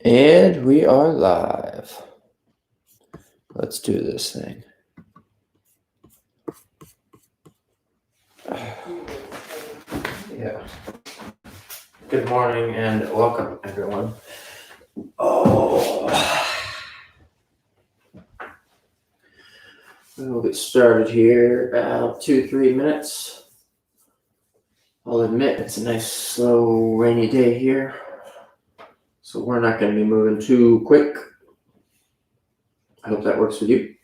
And we are live. Let's do this thing. Yeah. Good morning and welcome, everyone. We'll get started here about 2-3 minutes. I'll admit it's a nice, slow, rainy day here, so we're not going to be moving too quick. I hope that works with you.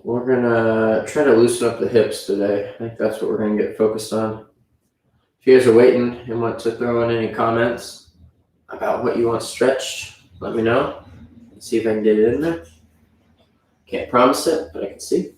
We're going to try to loosen up the hips today. I think that's what we're going to get focused on. If you guys are waiting and want to throw in any comments about what you want stretched, let me know. Let's see if I can get it in there. Can't promise it, but I can see.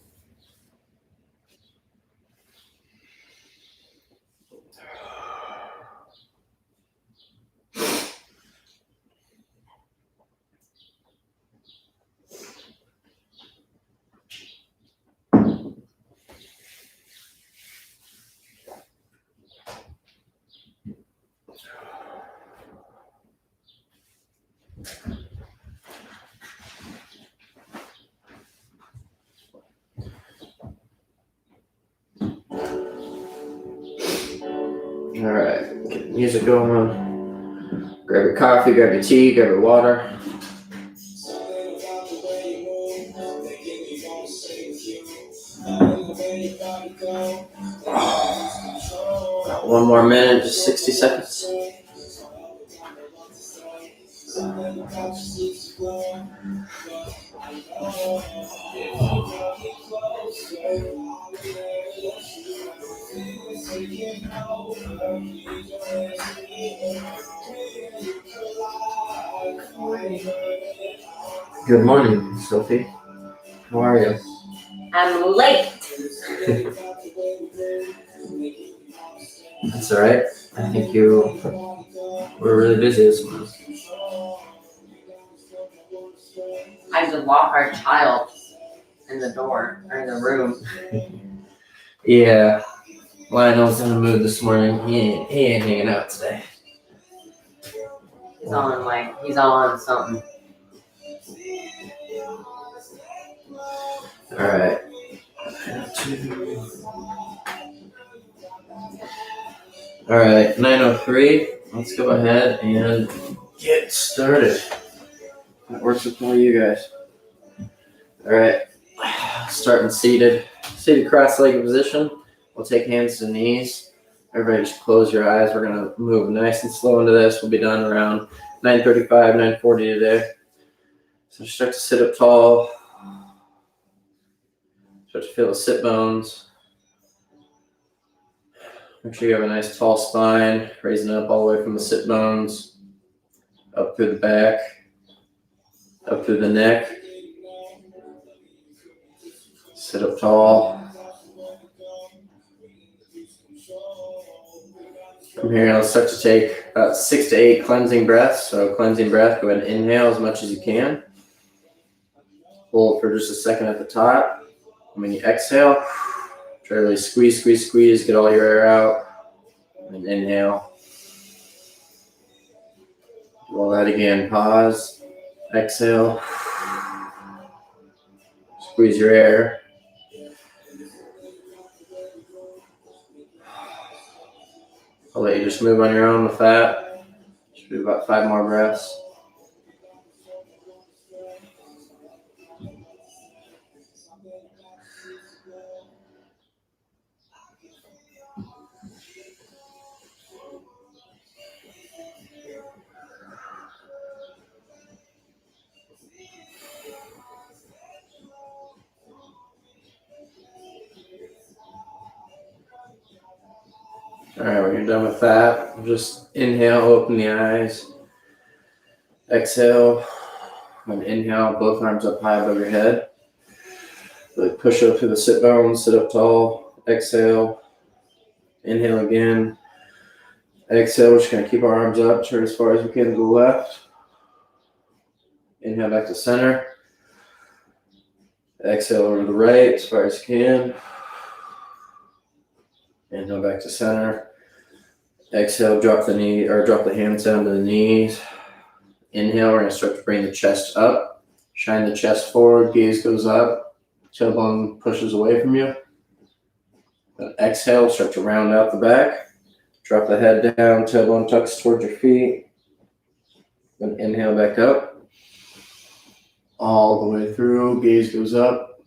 All right, get the music going. Grab your coffee, grab your tea, grab your water. About one more minute, just 60 seconds. Good morning, Sophie. How are you? I'm late. That's all right. I think you were really busy this morning. I had to lock our child in the door or in the room. Yeah, Lionel's in the mood this morning. He ain't hanging out today. He's on something. All right. All right, 9:03. Let's go ahead and get started. That works with all you guys. All right, starting seated cross-legged position. We'll take hands to knees. Everybody just close your eyes. We're gonna move nice and slow into this. We'll be done around 9:35, 9:40 today. So start to sit up tall. Start to feel the sit bones. Make sure you have a nice tall spine, raising up all the way from the sit bones, up through the back, up through the neck. Sit up tall. From here, let's start to take about 6 to 8 cleansing breaths. So cleansing breath, go ahead and inhale as much as you can. Hold for just a second at the top. And when you exhale, try to really squeeze, get all your air out. And inhale. Do all that again. Pause. Exhale. Squeeze your air. I'll let you just move on your own with that. Just do about 5 more breaths. All right, when you're done with that, just inhale, open the eyes. Exhale, and inhale, both arms up high above your head. Really push up through the sit bones, sit up tall. Exhale, inhale again. Exhale, we're just going to keep our arms up, turn as far as we can to the left. Inhale back to center. Exhale over to the right as far as you can. Inhale back to center. Exhale, drop the hands down to the knees. Inhale, we're going to start to bring the chest up. Shine the chest forward, gaze goes up. Tailbone pushes away from you. Then exhale, start to round out the back. Drop the head down, tailbone tucks towards your feet. Then inhale back up. All the way through, gaze goes up.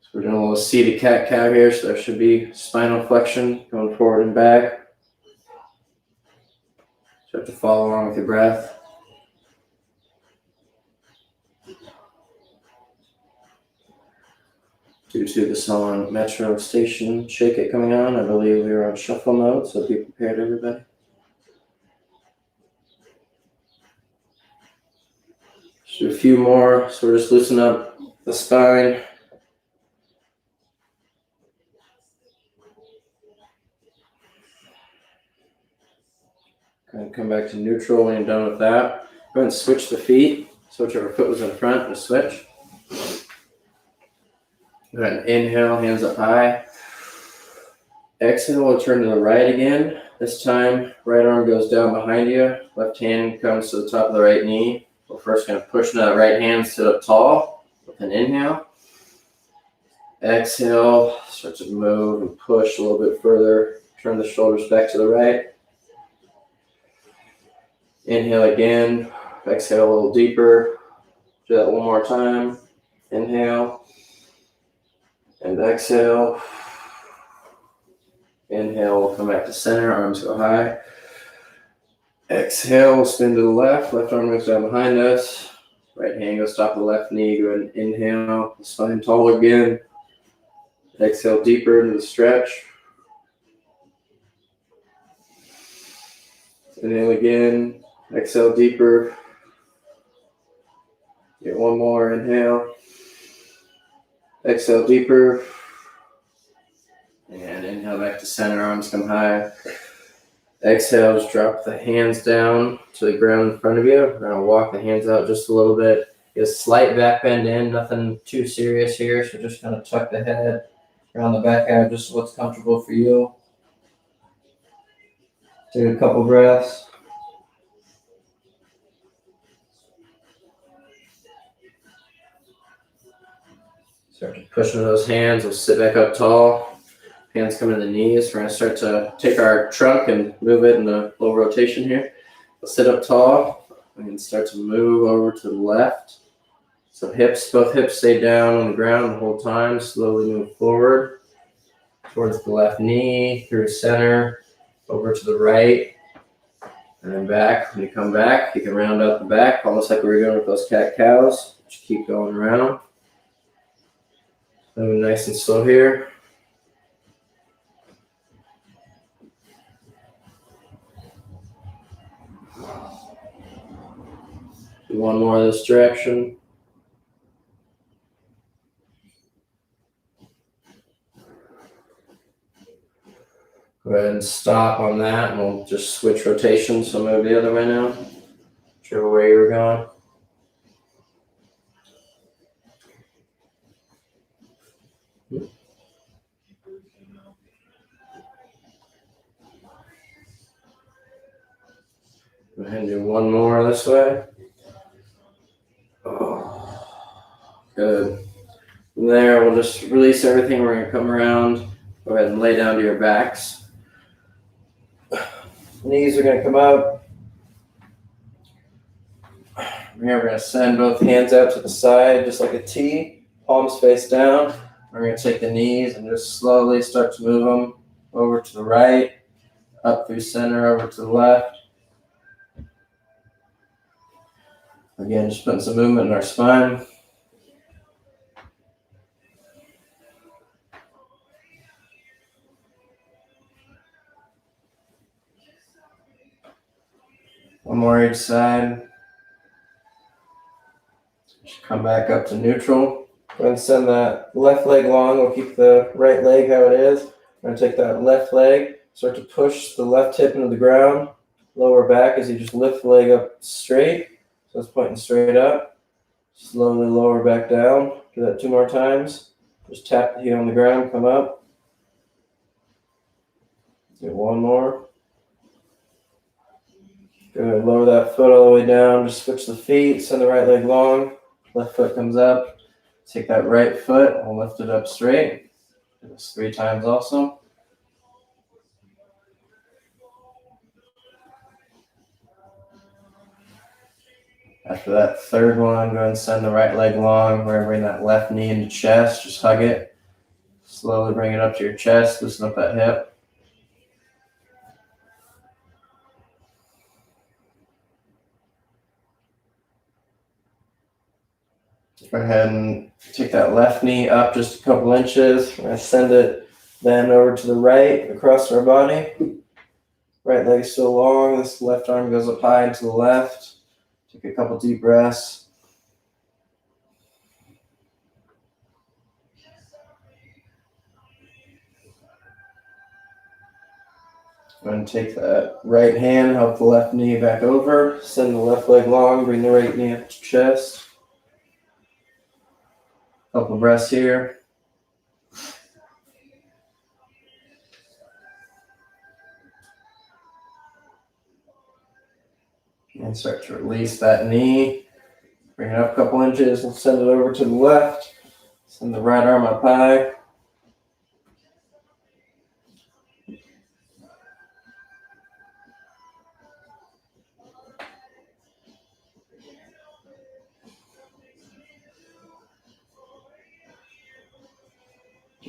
So we're doing a little seated cat-cow here, so there should be spinal flexion going forward and back. Start to follow along with your breath. Due to the song Metro Station Shake It coming on, I believe we are on shuffle mode, so be prepared, everybody. Just do a few more, so we're just loosen up the spine. Come back to neutral when you're done with that. Go ahead and switch the feet. So whichever foot was in front, just switch. Go ahead and inhale, hands up high. Exhale, we'll turn to the right again. This time, right arm goes down behind you. Left hand comes to the top of the right knee. We're first going to push into that right hand, sit up tall with an inhale. Exhale, start to move and push a little bit further. Turn the shoulders back to the right. Inhale again. Exhale a little deeper. Do that one more time. Inhale. And exhale. Inhale, we'll come back to center, arms go high. Exhale, we'll spin to the left. Left arm goes down behind us. Right hand goes top of the left knee. Go ahead and inhale. Spine tall again. Exhale deeper into the stretch. Inhale again. Exhale deeper. Get one more. Inhale. Exhale deeper. And inhale back to center. Arms come high. Exhale, just drop the hands down to the ground in front of you. We're going to walk the hands out just a little bit. Get a slight back bend in. Nothing too serious here. So just kind of tuck the head around the back out just what's comfortable for you. Take a couple breaths. Start to push into those hands. We'll sit back up tall. Hands come to the knees. We're going to start to take our trunk and move it in a little rotation here. We'll sit up tall. We can start to move over to the left. So both hips stay down on the ground the whole time. Slowly move forward towards the left knee, through center, over to the right, and then back. When you come back, you can round out the back, almost like we were doing with those cat-cows. Just keep going around. Moving nice and slow here. Do one more this direction. Go ahead and stop on that, and we'll just switch rotations. So move the other way now, whichever way you were going. Go ahead and do one more this way. Oh, good. From there, we'll just release everything. We're going to come around. Go ahead and lay down to your backs. Knees are going to come up. Here, we're going to send both hands out to the side, just like a T. Palms face down. We're going to take the knees and just slowly start to move them over to the right, up through center, over to the left. Again, just putting some movement in our spine. One more each side. Just come back up to neutral. Go ahead and send that left leg long. We'll keep the right leg how it is. We're going to take that left leg, start to push the left hip into the ground. Lower back as you just lift the leg up straight. So it's pointing straight up. Slowly lower back down. Do that 2 more times. Just tap the heel on the ground, come up. Do one more. Good. Lower that foot all the way down. Just switch the feet. Send the right leg long. Left foot comes up. Take that right foot and lift it up straight. Do this 3 times also. After that third one, go ahead and send the right leg long. We're going to bring that left knee into chest. Just hug it. Slowly bring it up to your chest. Loosen up that hip. Go ahead and take that left knee up just a couple inches. We're going to send it then over to the right, across our body. Right leg still long. This left arm goes up high and to the left. Take a couple deep breaths. Go ahead and take that right hand, help the left knee back over. Send the left leg long, bring the right knee up to chest. Couple breaths here. And start to release that knee. Bring it up a couple inches and send it over to the left. Send the right arm up high.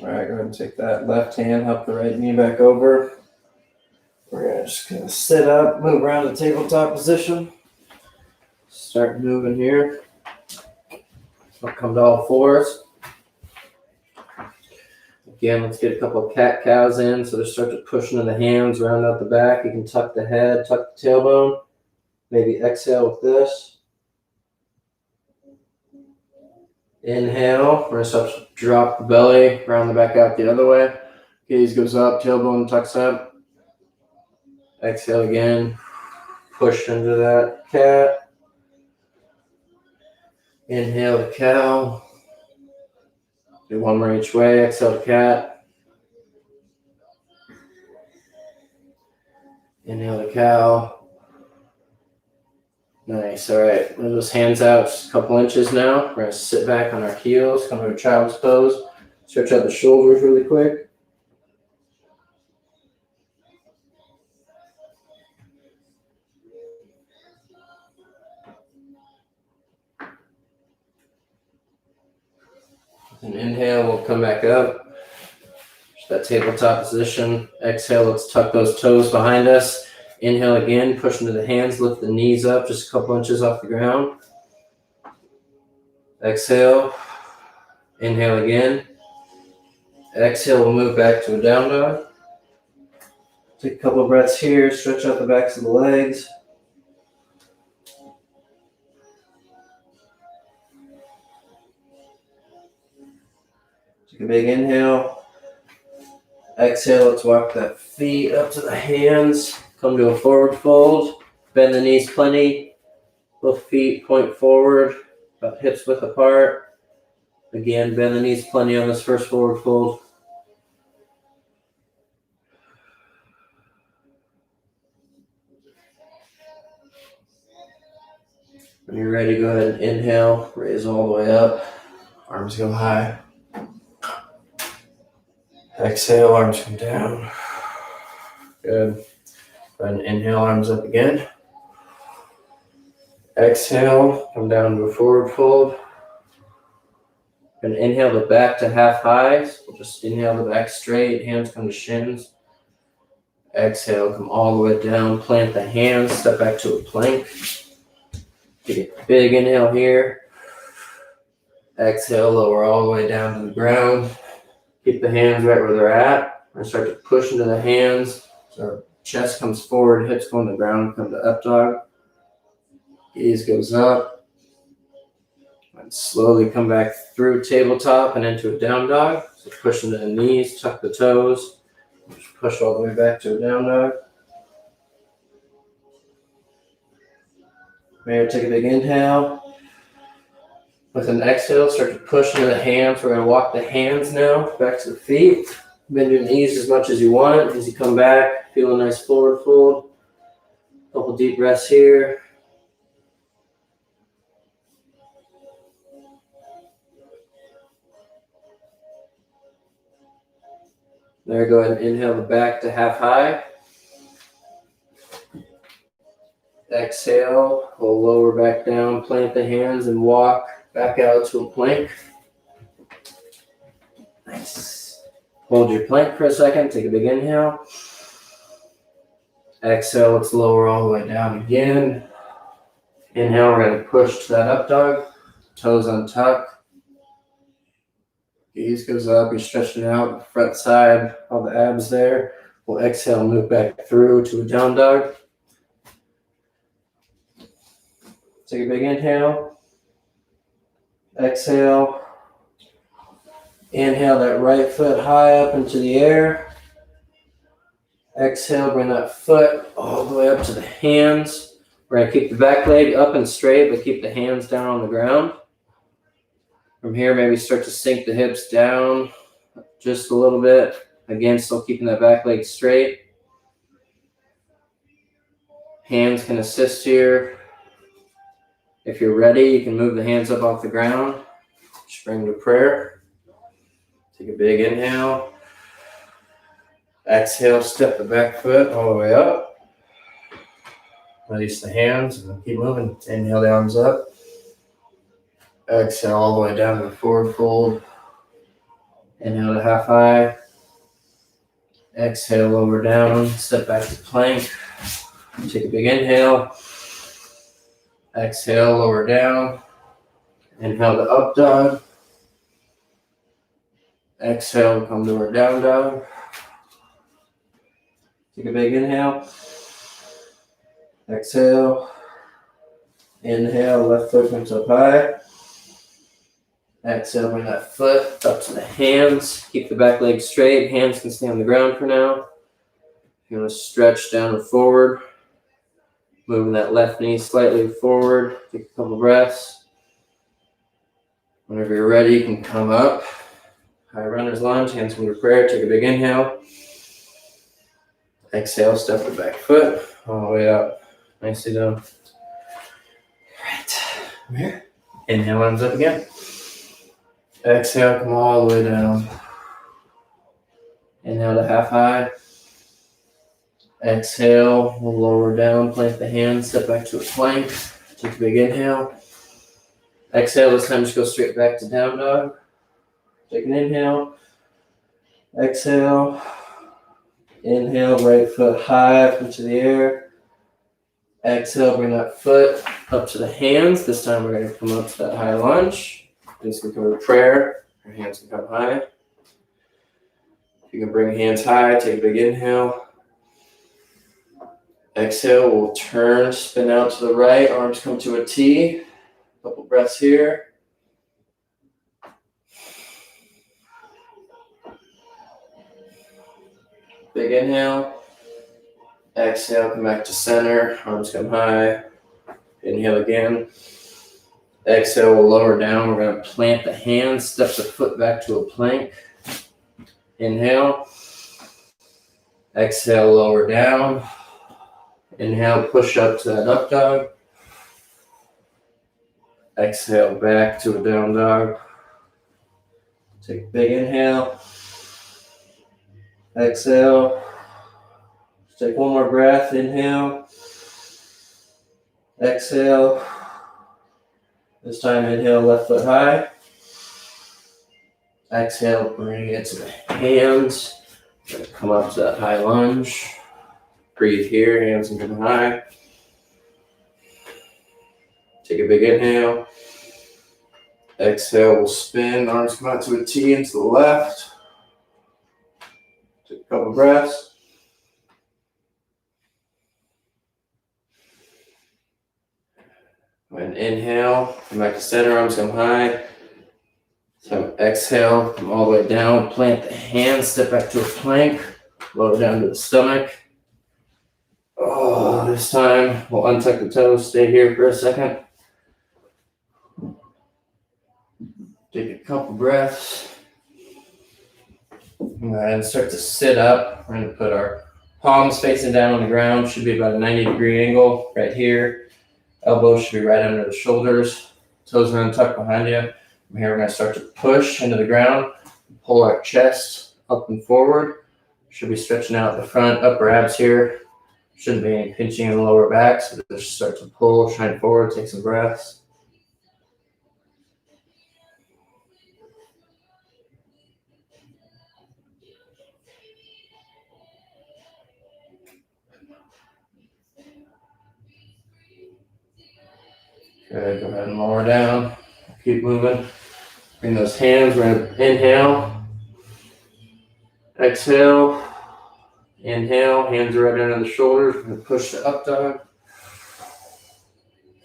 All right, go ahead and take that left hand, help the right knee back over. We're just going to sit up, move around to tabletop position. Start moving here. I'll come to all fours. Again, let's get a couple of cat-cows in. So just start to push into the hands, round out the back. You can tuck the head, tuck the tailbone. Maybe exhale with this. Inhale. We're going to start to drop the belly, round the back out the other way. Gaze goes up, tailbone tucks up. Exhale again. Push into that cat. Inhale the cow. Do one more each way. Exhale the cat. Inhale the cow. Nice. All right. Move those hands out just a couple inches now. We're going to sit back on our heels. Come to a child's pose. Stretch out the shoulders really quick. And inhale, we'll come back up. Just that tabletop position. Exhale, let's tuck those toes behind us. Inhale again, push into the hands, lift the knees up just a couple inches off the ground. Exhale. Inhale again. Exhale, we'll move back to a down dog. Take a couple of breaths here, stretch out the backs of the legs. Take a big inhale. Exhale, let's walk that feet up to the hands. Come to a forward fold. Bend the knees plenty. Both feet point forward, about hips width apart. Again, bend the knees plenty on this first forward fold. When you're ready, go ahead and inhale. Raise all the way up. Arms go high. Exhale, arms come down. Good. Go ahead and inhale, arms up again. Exhale, come down to a forward fold. And inhale the back to half high. So we'll just inhale the back straight, hands come to shins. Exhale, come all the way down, plant the hands, step back to a plank. Take a big inhale here. Exhale, lower all the way down to the ground. Keep the hands right where they're at. We're going to start to push into the hands. So our chest comes forward, hips go on the ground, come to up dog. Gaze goes up. And slowly come back through tabletop and into a down dog. So push into the knees, tuck the toes. Just push all the way back to a down dog. Maybe take a big inhale. With an exhale, start to push into the hands. We're going to walk the hands now back to the feet. Bend your knees as much as you want. As you come back, feel a nice forward fold. Couple deep breaths here. There, go ahead and inhale the back to half high. Exhale, we'll lower back down, plant the hands and walk back out to a plank. Nice. Hold your plank for a second, take a big inhale. Exhale, let's lower all the way down again. Inhale, we're going to push to that up dog. Toes untuck. Gaze goes up, you're stretching out, front side, all the abs there. We'll exhale, move back through to a down dog. Take a big inhale. Exhale. Inhale that right foot high up into the air. Exhale, bring that foot all the way up to the hands. We're going to keep the back leg up and straight, but keep the hands down on the ground. From here, maybe start to sink the hips down just a little bit. Again, still keeping that back leg straight. Hands can assist here. If you're ready, you can move the hands up off the ground. Just bring to prayer. Take a big inhale. Exhale, step the back foot all the way up. Release the hands and keep moving. Inhale the arms up. Exhale all the way down to the forward fold. Inhale to half high. Exhale, lower down. Step back to plank. Take a big inhale. Exhale, lower down. Inhale to up dog. Exhale, come to our down dog. Take a big inhale. Exhale. Inhale, left foot comes up high. Exhale, bring that foot up to the hands. Keep the back leg straight. Hands can stay on the ground for now. You're going to stretch down and forward. Moving that left knee slightly forward. Take a couple breaths. Whenever you're ready, you can come up. High runner's lunge, hands come to prayer. Take a big inhale. Exhale, step the back foot all the way up. Nicely done. All right. Come here. Inhale, arms up again. Exhale, come all the way down. Inhale to half high. Exhale, we'll lower down, plant the hands, step back to a plank. Take a big inhale. Exhale, this time just go straight back to down dog. Take an inhale. Exhale. Inhale, right foot high up into the air. Exhale, bring that foot up to the hands. This time we're going to come up to that high lunge. This can come to prayer. Your hands can come high. If you can bring hands high, take a big inhale. Exhale, we'll turn, spin out to the right. Arms come to a T. Couple breaths here. Big inhale. Exhale, come back to center. Arms come high. Inhale again. Exhale, we'll lower down. We're going to plant the hands, step the foot back to a plank. Inhale. Exhale, lower down. Inhale, push up to that up dog. Exhale, back to a down dog. Take a big inhale. Exhale. Take one more breath. Inhale. Exhale. This time, inhale, left foot high. Exhale, bring it to the hands. Come up to that high lunge. Breathe here, hands can come high. Take a big inhale. Exhale, we'll spin. Arms come out to a T and to the left. Take a couple breaths. And inhale, come back to center, arms come high. So exhale, come all the way down, plant the hands, step back to a plank, lower down to the stomach. Oh, this time we'll untuck the toes, stay here for a second. Take a couple breaths. And start to sit up. We're going to put our palms facing down on the ground. Should be about a 90-degree angle right here. Elbows should be right under the shoulders. Toes are untucked behind you. From here, we're going to start to push into the ground. Pull our chest up and forward. Should be stretching out the front upper abs here. Shouldn't be any pinching in the lower back. So just start to pull, shine forward, take some breaths. Good, go ahead and lower down. Keep moving. Bring those hands, we're going to inhale. Exhale. Inhale, hands are right under the shoulders. We're going to push to up dog.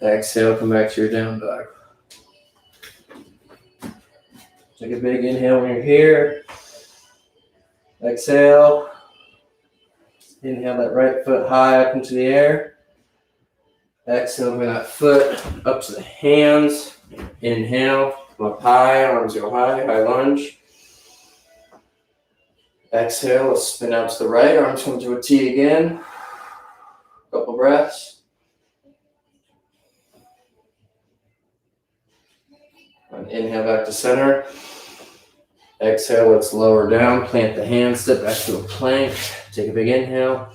Exhale, come back to your down dog. Take a big inhale when you're here. Exhale. Inhale that right foot high up into the air. Exhale, bring that foot up to the hands. Inhale, come up high, arms go high, high lunge. Exhale, let's spin out to the right, arms come to a T again. Couple breaths. And inhale back to center. Exhale, let's lower down, plant the hands, step back to a plank. Take a big inhale.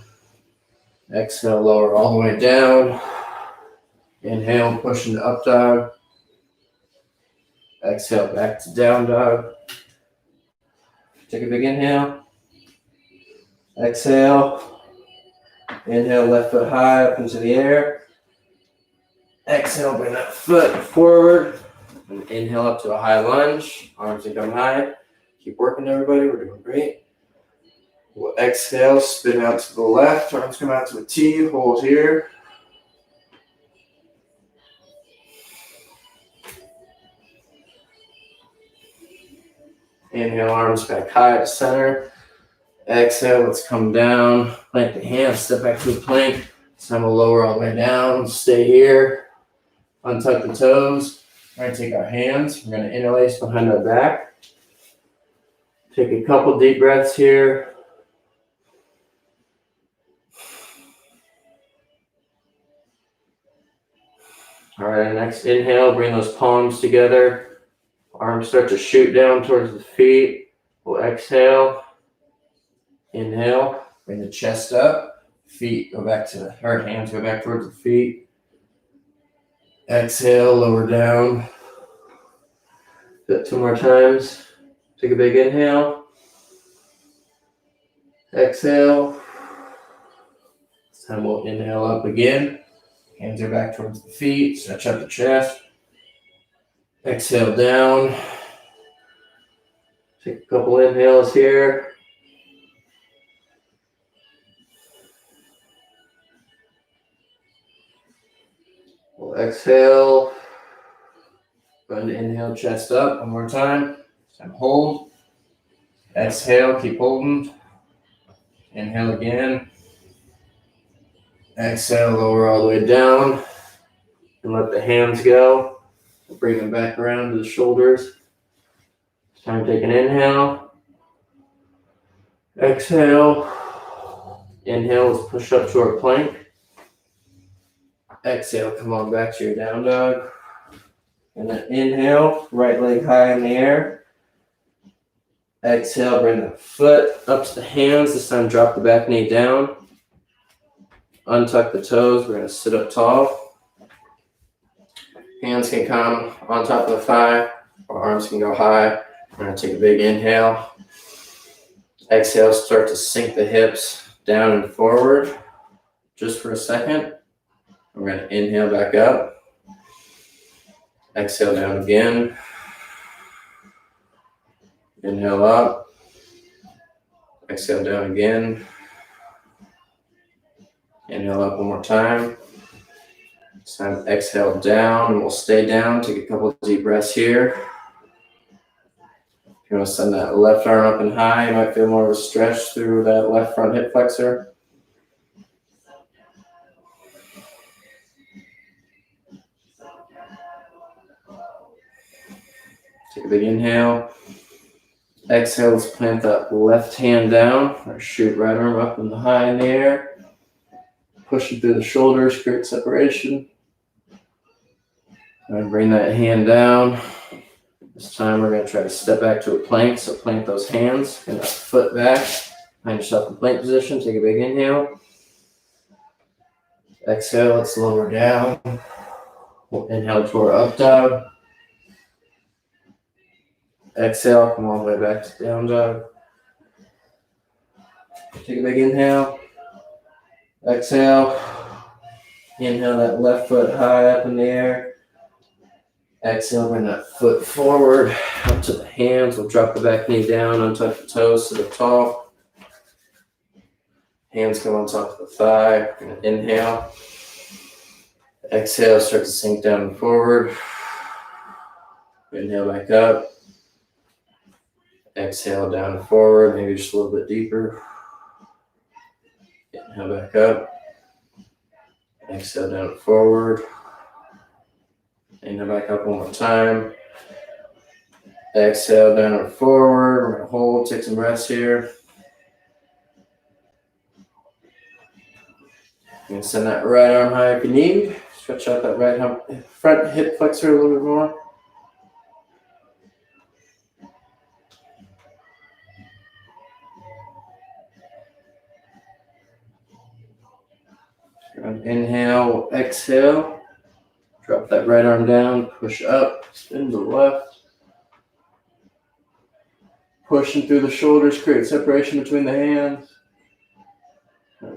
Exhale, lower all the way down. Inhale, push into up dog. Exhale, back to down dog. Take a big inhale. Exhale. Inhale, left foot high up into the air. Exhale, bring that foot forward. And inhale up to a high lunge. Arms can come high. Keep working, everybody. We're doing great. We'll exhale, spin out to the left. Arms come out to a T. Hold here. Inhale, arms back high to center. Exhale, let's come down. Plant the hands, step back to a plank. This time we'll lower all the way down. Stay here. Untuck the toes. We're going to take our hands. We're going to interlace behind our back. Take a couple deep breaths here. All right, next inhale, bring those palms together. Arms start to shoot down towards the feet. We'll exhale. Inhale, bring the chest up. Feet go back to, our hands go back towards the feet. Exhale, lower down. Do that 2 more times. Take a big inhale. Exhale. This time we'll inhale up again. Hands are back towards the feet. Stretch out the chest. Exhale down. Take a couple inhales here. We'll exhale. Go ahead and inhale, chest up. One more time. And hold. Exhale, keep holding. Inhale again. Exhale, lower all the way down. And let the hands go. Bring them back around to the shoulders. It's time to take an inhale. Exhale. Inhale, let's push up to our plank. Exhale, come on back to your down dog. And then inhale, right leg high in the air. Exhale, bring the foot up to the hands. This time drop the back knee down. Untuck the toes. We're going to sit up tall. Hands can come on top of the thigh, or arms can go high. We're going to take a big inhale. Exhale, start to sink the hips down and forward just for a second. We're going to inhale back up. Exhale down again. Inhale up. Exhale down again. Inhale up one more time. This time exhale down, and we'll stay down. Take a couple of deep breaths here. If you want to send that left arm up and high, you might feel more of a stretch through that left front hip flexor. Take a big inhale. Exhale, let's plant that left hand down, or shoot right arm up in the high in the air. Pushing through the shoulders, create separation. And bring that hand down. This time we're going to try to step back to a plank, so plant those hands and that foot back. Find yourself in plank position, take a big inhale. Exhale, let's lower down. We'll inhale to our up dog. Exhale, come all the way back to down dog. Take a big inhale. Exhale. Inhale that left foot high up in the air. Exhale, bring that foot forward, up to the hands. We'll drop the back knee down, untuck the toes to the tall. Hands come on top of the thigh. Inhale. Exhale, start to sink down and forward. Inhale back up. Exhale down and forward, maybe just a little bit deeper. Inhale back up. Exhale down and forward. Inhale back up one more time. Exhale down and forward. We're going to hold, take some breaths here. You can send that right arm high if you need. Stretch out that right front hip flexor a little bit more. Inhale, exhale. Drop that right arm down, push up, spin to the left. Pushing through the shoulders, create separation between the hands.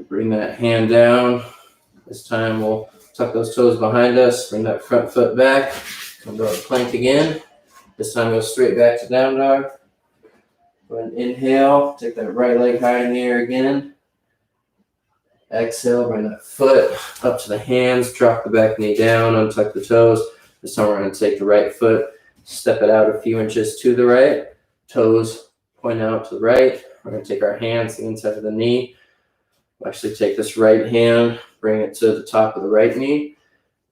Bring that hand down. This time we'll tuck those toes behind us, bring that front foot back, come to our plank again. This time go straight back to down dog. Go ahead and inhale, take that right leg high in the air again. Exhale, bring that foot up to the hands, drop the back knee down, untuck the toes. This time we're going to take the right foot, step it out a few inches to the right, toes point out to the right. We're going to take our hands to the inside of the knee. We'll actually take this right hand, bring it to the top of the right knee.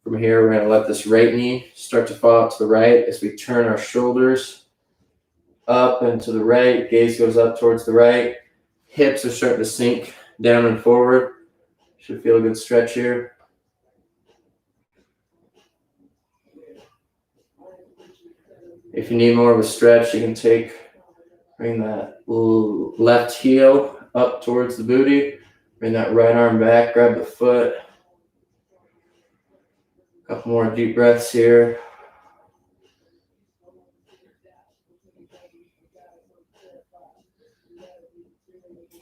From here, we're going to let this right knee start to fall out to the right as we turn our shoulders up and to the right. Gaze goes up towards the right. Hips are starting to sink down and forward. Should feel a good stretch here. If you need more of a stretch, you can bring that left heel up towards the booty. Bring that right arm back, grab the foot. A couple more deep breaths here.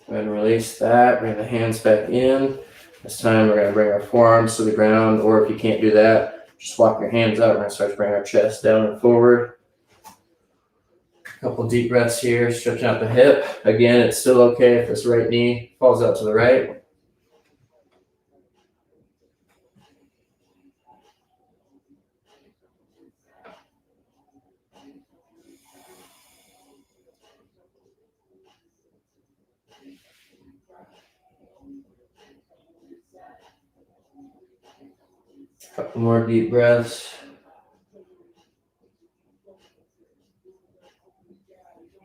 Go ahead and release that. Bring the hands back in. This time we're going to bring our forearms to the ground, or if you can't do that, just walk your hands out. We're going to start to bring our chest down and forward. A couple deep breaths here, stretch out the hip. Again, it's still okay if this right knee falls out to the right. Couple more deep breaths.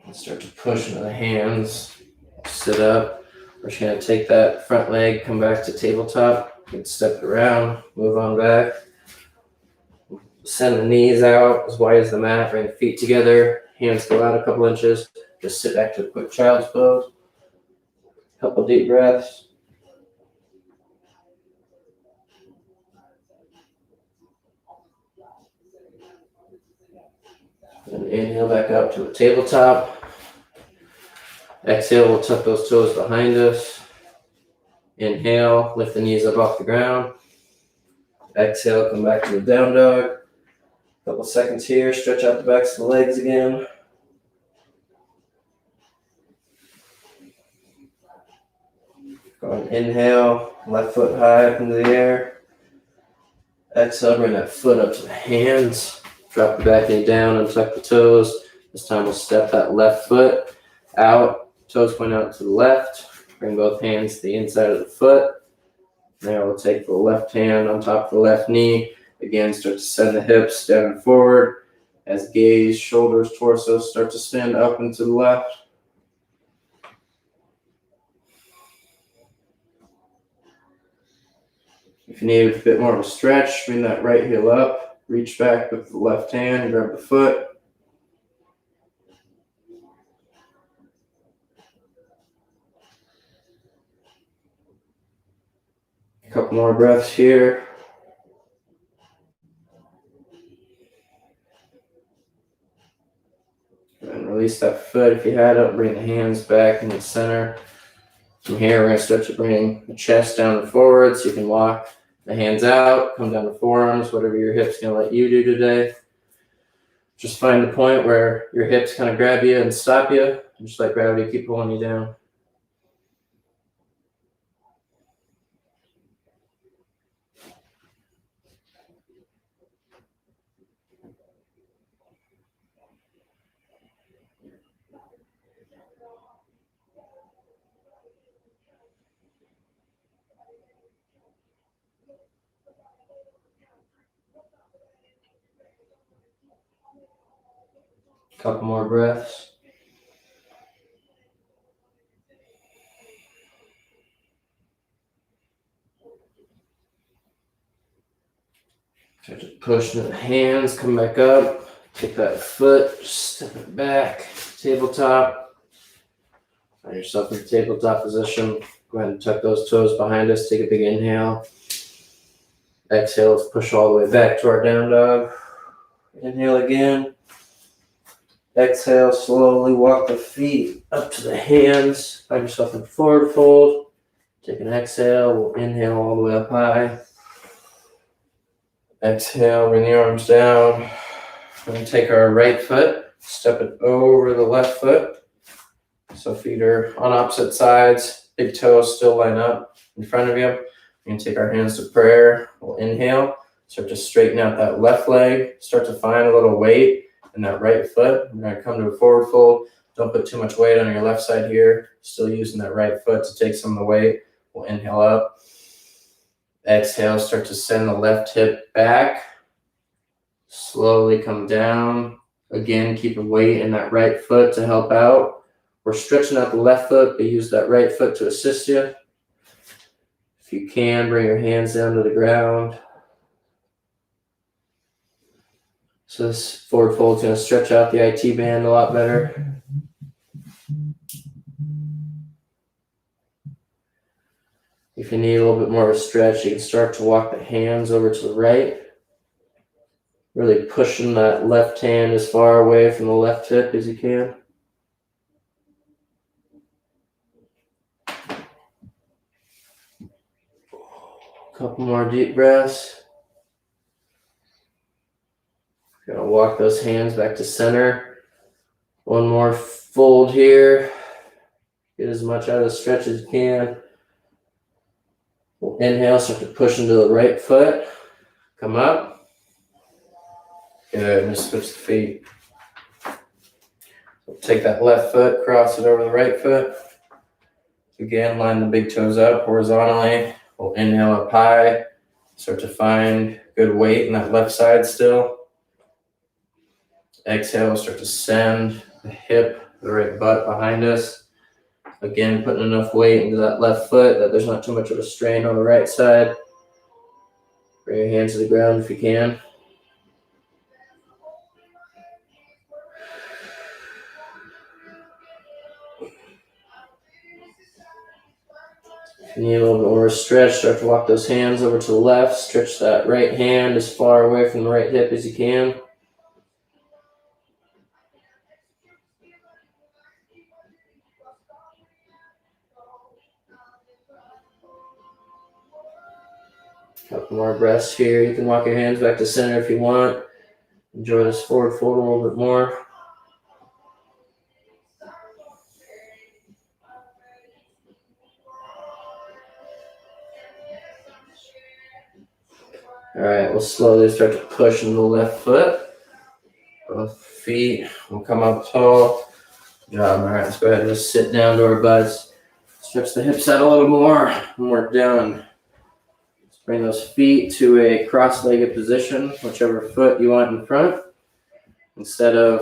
And start to push into the hands. Sit up. We're just going to take that front leg, come back to tabletop. You can step it around, move on back. Send the knees out as wide as the mat. Bring the feet together. Hands go out a couple inches. Just sit back to a quick child's pose. Couple deep breaths. And inhale back up to a tabletop. Exhale, we'll tuck those toes behind us. Inhale, lift the knees up off the ground. Exhale, come back to the down dog. Couple seconds here, stretch out the backs of the legs again. Go and inhale, left foot high up into the air. Exhale, bring that foot up to the hands. Drop the back knee down and tuck the toes. This time we'll step that left foot out. Toes point out to the left. Bring both hands to the inside of the foot. Now we'll take the left hand on top of the left knee. Again, start to send the hips down and forward. as gaze, shoulders, torso start to stand up and to the left. If you need a bit more of a stretch, bring that right heel up, reach back with the left hand, grab the foot. A couple more breaths here. And release that foot if you had it. Bring the hands back in the center. From here, we're going to start to bring the chest down and forward so you can walk the hands out, come down to forearms, whatever your hip's going to let you do today. Just find the point where your hips kind of grab you and stop you. And just let gravity keep pulling you down. Couple more breaths. Start to push the hands, come back up. Take that foot, step it back, tabletop. Find yourself in the tabletop position. Go ahead and tuck those toes behind us. Take a big inhale. Exhale, let's push all the way back to our down dog. Inhale again. Exhale, slowly walk the feet up to the hands. Find yourself in forward fold. Take an exhale. We'll inhale all the way up high. Exhale, bring the arms down. We're going to take our right foot, step it over the left foot. So feet are on opposite sides. Big toes still line up in front of you. We're going to take our hands to prayer. We'll inhale. Start to straighten out that left leg. Start to find a little weight in that right foot. We're going to come to a forward fold. Don't put too much weight on your left side here. Still using that right foot to take some of the weight. We'll inhale up. Exhale, start to send the left hip back. Slowly come down. Again, keep a weight in that right foot to help out. We're stretching out the left foot, but use that right foot to assist you. If you can, bring your hands down to the ground. So this forward fold is going to stretch out the IT band a lot better. If you need a little bit more of a stretch, you can start to walk the hands over to the right. Really pushing that left hand as far away from the left hip as you can. Couple more deep breaths. Gonna walk those hands back to center. One more fold here. Get as much out of the stretch as you can. We'll inhale, start to push into the right foot. Come up. Good, and just switch the feet. So take that left foot, cross it over the right foot. Again, line the big toes up horizontally. We'll inhale up high. Start to find good weight in that left side still. Exhale, start to send the hip, the right butt behind us. Again, putting enough weight into that left foot that there's not too much of a strain on the right side. Bring your hands to the ground if you can. If you need a little bit more stretch, start to walk those hands over to the left. Stretch that right hand as far away from the right hip as you can. Couple more breaths here. You can walk your hands back to center if you want. Enjoy this forward fold a little bit more. All right, we'll slowly start to push into the left foot. Both feet will come up tall. Good job. All right, let's go ahead and just sit down to our butts. Stretch the hips out a little more, and we're done. Let's bring those feet to a cross-legged position, whichever foot you want in front. Instead of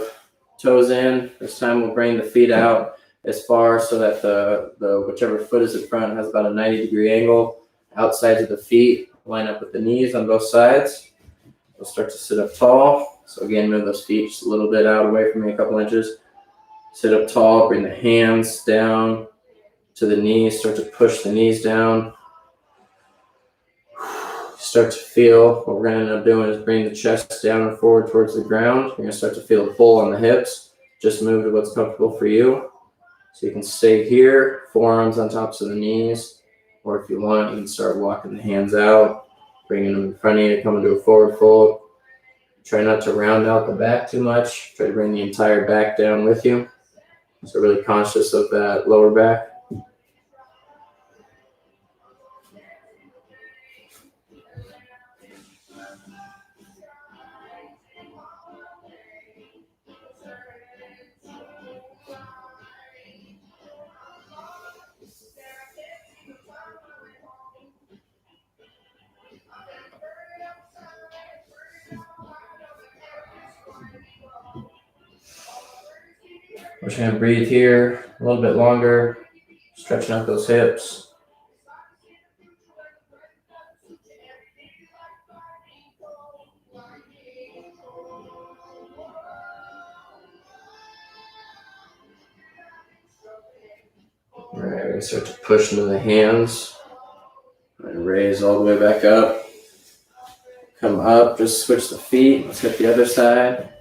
toes in, this time we'll bring the feet out as far so that the whichever foot is in front has about a 90-degree angle. Outsides of the feet line up with the knees on both sides. We'll start to sit up tall. So again, move those feet just a little bit out away from me, a couple inches. Sit up tall, bring the hands down to the knees, start to push the knees down. Start to feel, what we're going to end up doing is bring the chest down and forward towards the ground. You're going to start to feel the pull on the hips. Just move to what's comfortable for you. So you can stay here, forearms on tops of the knees, or if you want, you can start walking the hands out, bringing them in front of you, come into a forward fold. Try not to round out the back too much. Try to bring the entire back down with you. So really conscious of that lower back. We're just going to breathe here a little bit longer, stretching out those hips. All right, we're going to start to push into the hands and raise all the way back up. Come up, just switch the feet. Let's hit the other side.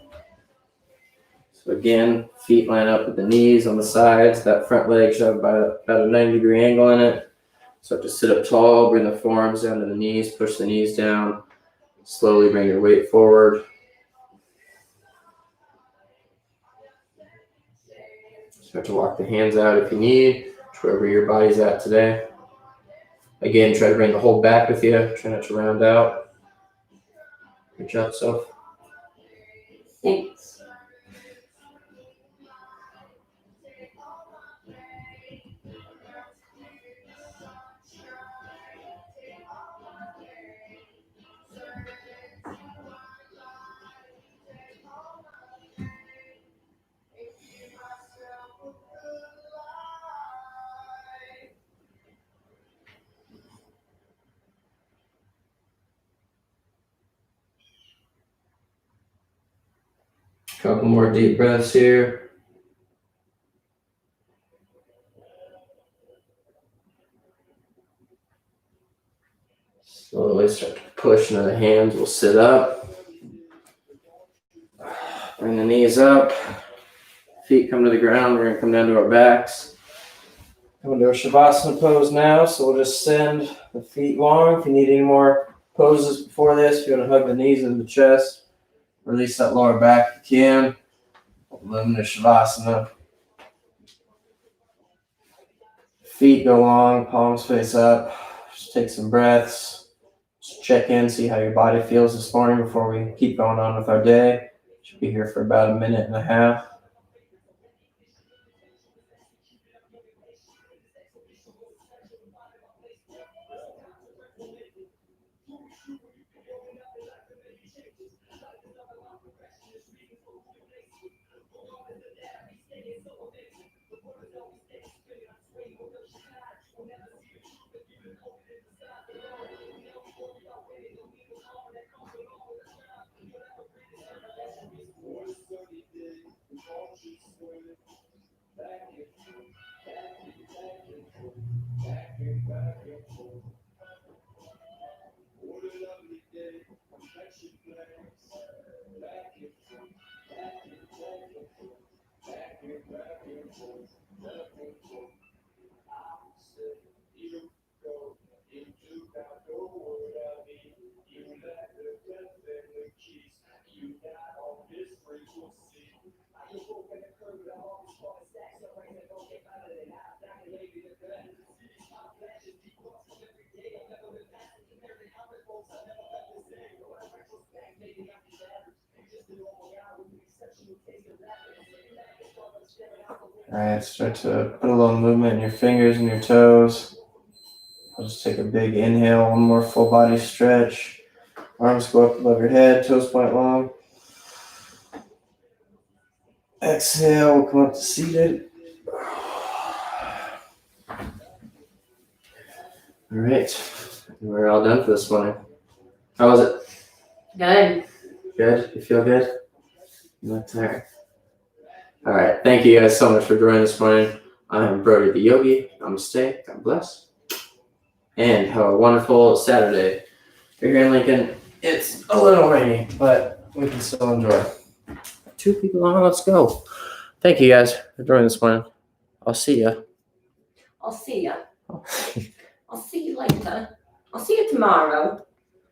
So again, feet line up with the knees on the sides. That front leg should have about a 90-degree angle in it. So just sit up tall, bring the forearms down to the knees, push the knees down. Slowly bring your weight forward. Start to walk the hands out if you need, wherever your body's at today. Again, try to bring the whole back with you. Try not to round out. Good job, Soph. Thanks. Couple more deep breaths here. Slowly start to push into the hands. We'll sit up. Bring the knees up. Feet come to the ground. We're going to come down to our backs. Come into our Shavasana pose now. So we'll just send the feet long. If you need any more poses before this, if you want to hug the knees into the chest, release that lower back if you can. Move into Shavasana. Feet go long, palms face up. Just take some breaths. Just check in, see how your body feels this morning before we keep going on with our day. Should be here for about a minute and a half. All right, start to put a little movement in your fingers and your toes. I'll just take a big inhale, one more full body stretch. Arms go up above your head, toes point long. Exhale, we'll come up to seated. All right, we're all done for this morning. How was it? Good. Good? You feel good? You're not tired? All right, thank you guys so much for joining this morning. I am Brody the Yogi. Namaste. God bless. And have a wonderful Saturday. If you're here in Lincoln, it's a little rainy, but we can still enjoy. 2 people on, let's go. Thank you guys for joining this morning. I'll see ya. I'll see ya. I'll see you later. I'll see you tomorrow.